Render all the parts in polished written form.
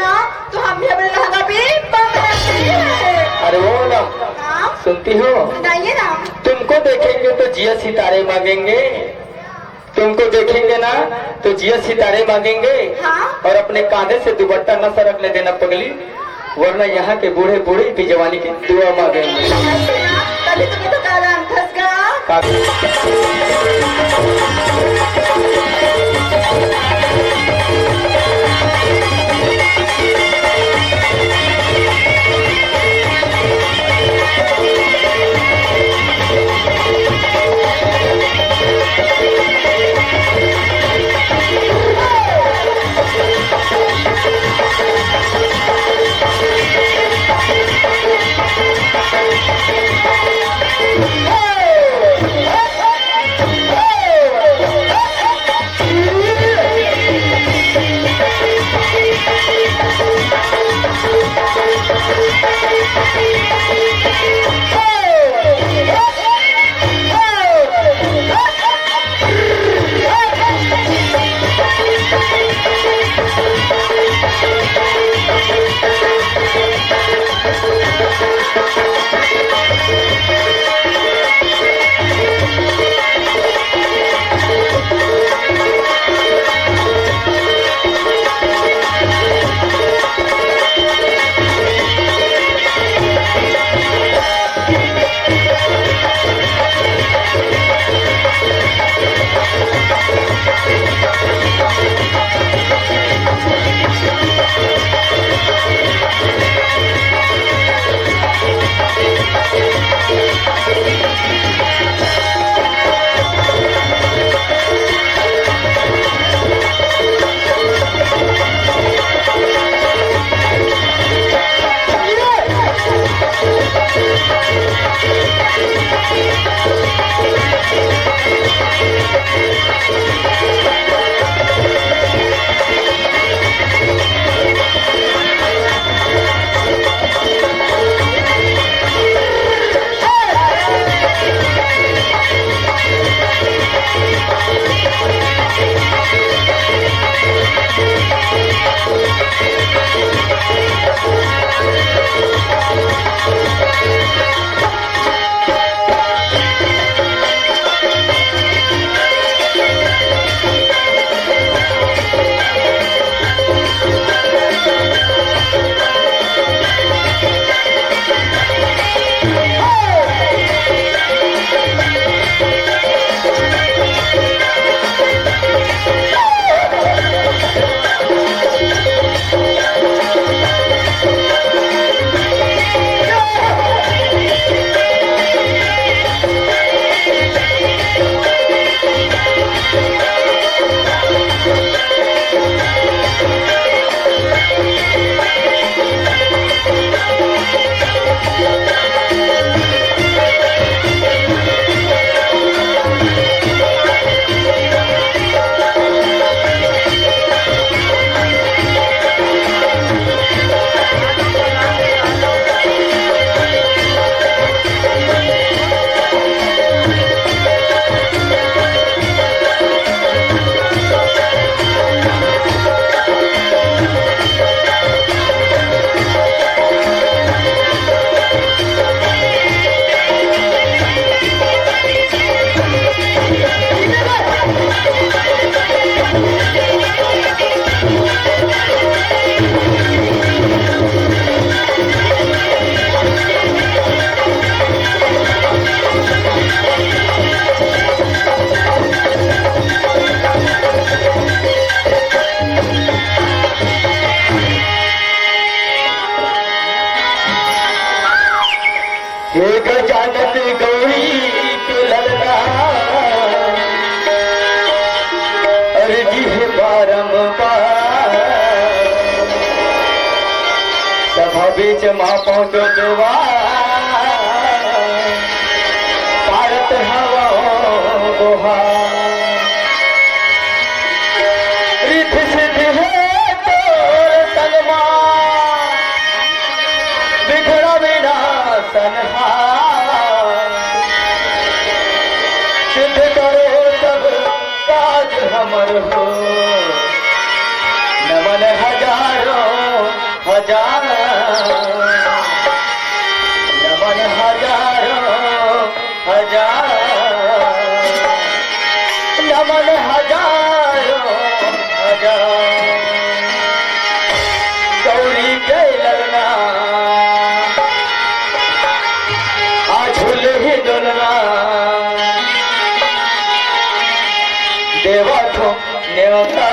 ना तो हम भी अपने लहंगा पे बम रखते हैं। अरे वो ना सुनती हो? सुनाइए ना। तुमको देखेंगे तो जिया सितारे मांगेंगे, तुमको देखेंगे ना तो जिया सितारे मांगेंगे। हाँ? और अपने कांधे से दुपट्टा न सरकने देना पगली, वरना यहाँ के बूढ़े बूढ़ी भी जवानी की दुआ मांगेंगे। तभी तुम्हें तो काला फंस गया। बीच माँ पहुँचो देवा भारत हवा गोहा रिथ सिद्ध है तोर तलवा बिखरा बिना सनहा सिद्ध करो सब काज हमर हो नमन हजारों हजार नमन हजारों हजार नमन हजारों हजार गौरी के ललना झूले ही डोलना देवा को न्योता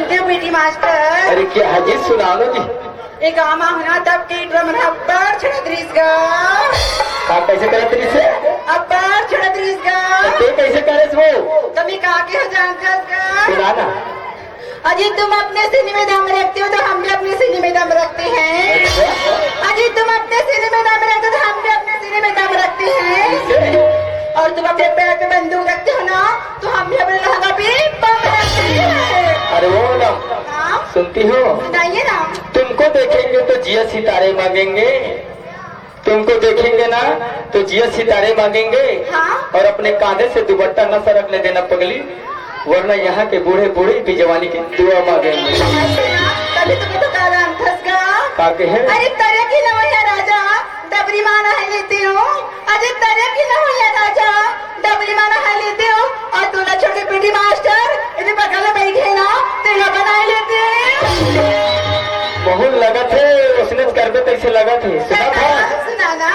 अरे क्या हजी सुना लो जी एक आमा होना तब के ड्रम अब्बर छड़त रिस गा आप कैसे करत रही से अब्बर छड़त रिस गा ते कैसे करे वो कभी काके हो जानता गा सुना ना अजी तुम अपने सीने में दम रखते हो तो हम भी अपने सीने में दम रखते हैं अजी तुम अपने सीने में दम रखते हो तो हम भी अपने सीने में दम रखते हैं और तुम अपने पैर पे बंदूक रखते हो ना तो हम भी अपने लहंगा पे बम रखते हैं। अरे वो ना सुनती हो सुनाइए ना। तुमको देखेंगे तो जिया सितारे मांगेंगे तुमको देखेंगे ना तो जिया सितारे मांगेंगे हाँ? और अपने कांधे से दुपट्टा न सरकने देना पगली वरना यहाँ के बूढ़े बूढ़ी की जवानी की दुआ मांगेंगे। तभी तुम्हें तो काला अंधस का काके है अरे तरह की न होया राजा डबरी माना है लेते हो। अरे तरह की न होया राजा डबरी माना है लेते हो। और तू ना छोटे पीटी मास्टर इन्हें बगल में बैठे ना तेरा बनाए लेते बहुत लगा थे उसने करबे कैसे लगा थे सुना था सुना ना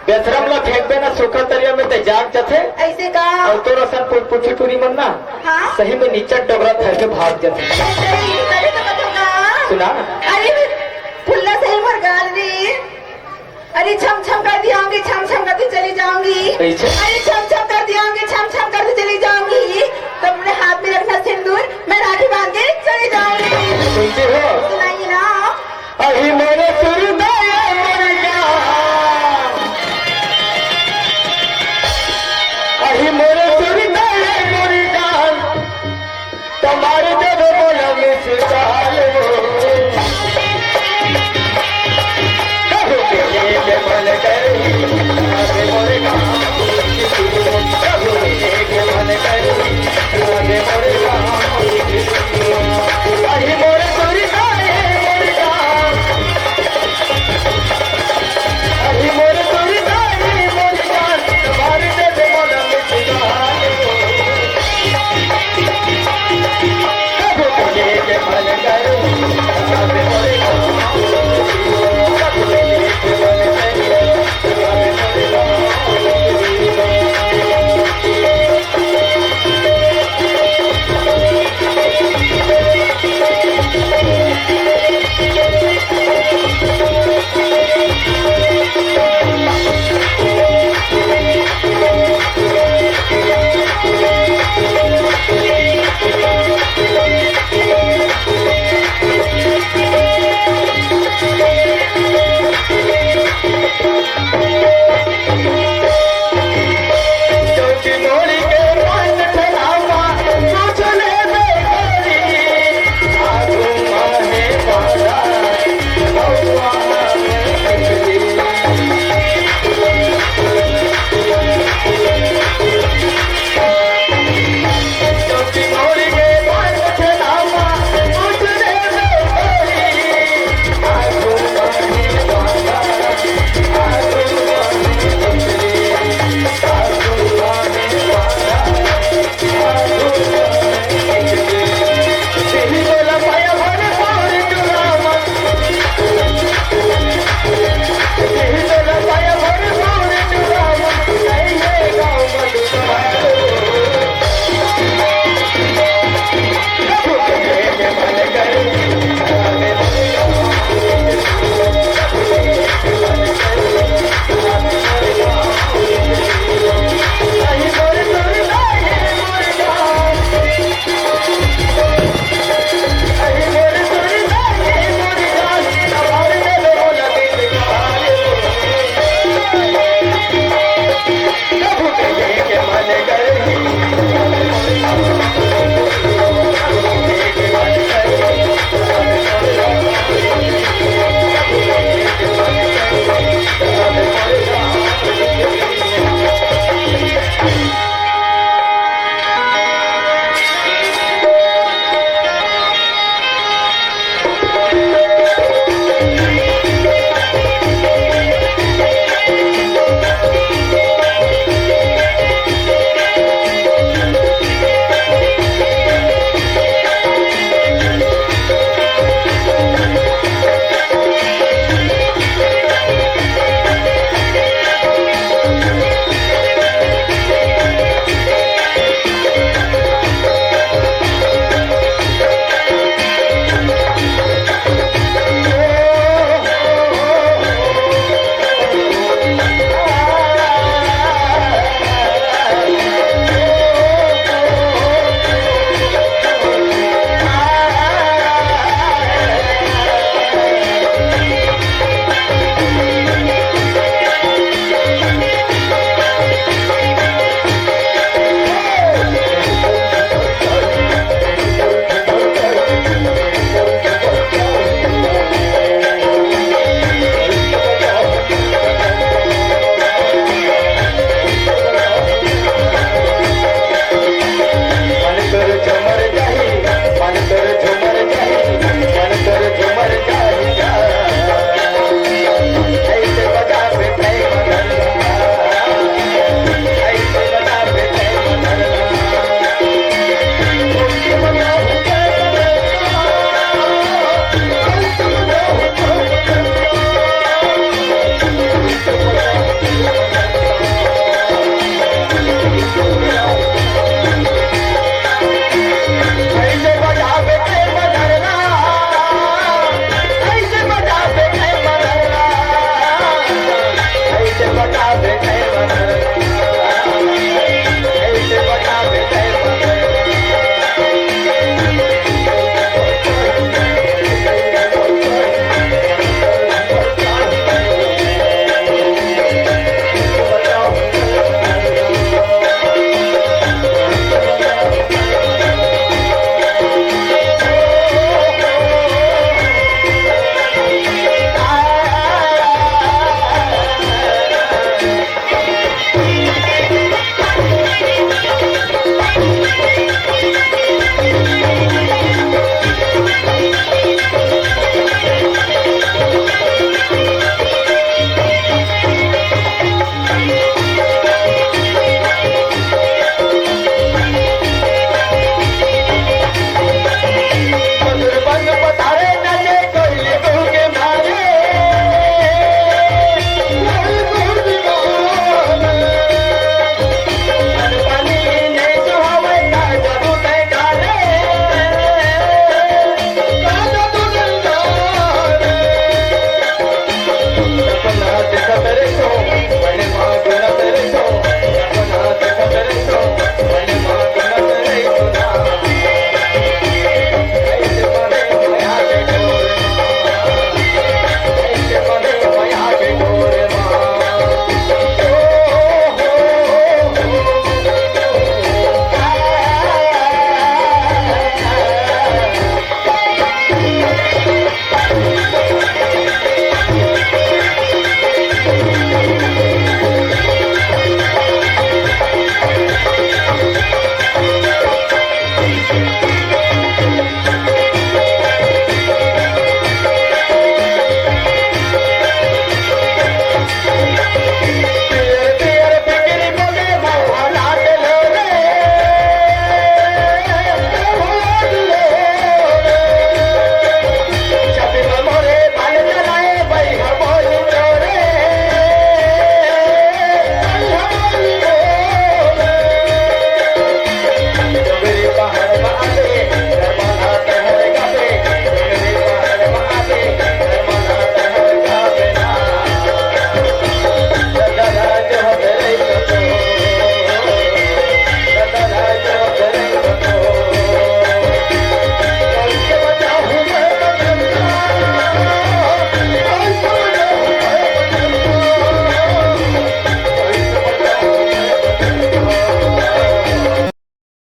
बेशरम ला फेंक देना सूखा तरिया में ते जाग जाते ऐसे का और तो रसन पुछी टूरी मनना हाँ सही में नीचा डोगरा थर के भाग जाते तभी तो बताऊंगा सुना अरे फुल्ला सही मर गाल रे। अरे छम छम कर दियाऊंगी छम छम करती चली जाऊंगी। कैसे? अरे छम छम कर दियाऊंगी छम छम करती चली जाऊंगी।